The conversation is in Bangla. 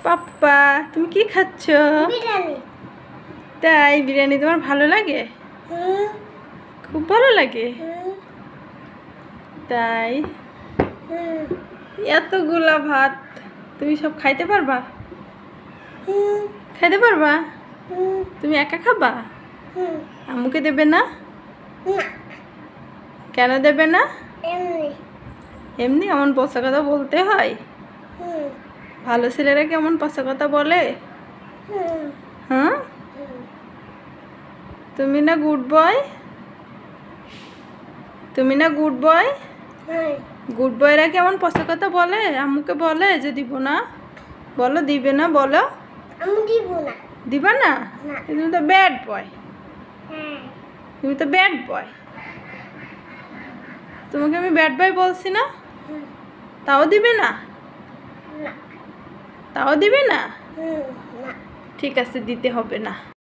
পাপ্পা তুমি কি খাচ্ছ? বিরিয়ানি। তাই বিরিয়ানি তোমার ভালো লাগে? খুব ভালো লাগে। তাই এতগুলা ভাত তুমি সব খাইতে পারবা? খাইতে পারবা? তুমি একা খাবা? আম্মুকে দেবে না? কেন দেবে না? এমনি এমন পচা কথা বলতে হয়? ভালো ছেলেরা কেমন পচা কথা বলে? হ্যাঁ, তুমি না গুড বয়? তুমি না গুড বয়? গুড বয়রা কেমন পচা কথা বলে? আম্মুকে বলে যে দিব না? বলো দিবে না, বলো। আমি দিব না। দিবা না? তুমি তো ব্যাড বয়। তুমি তো ব্যাড বয়। তোমাকে আমি ব্যাড বয় বলছি না? তাও দিবে না? তাও দিবে না? ঠিক আছে, দিতে হবে না।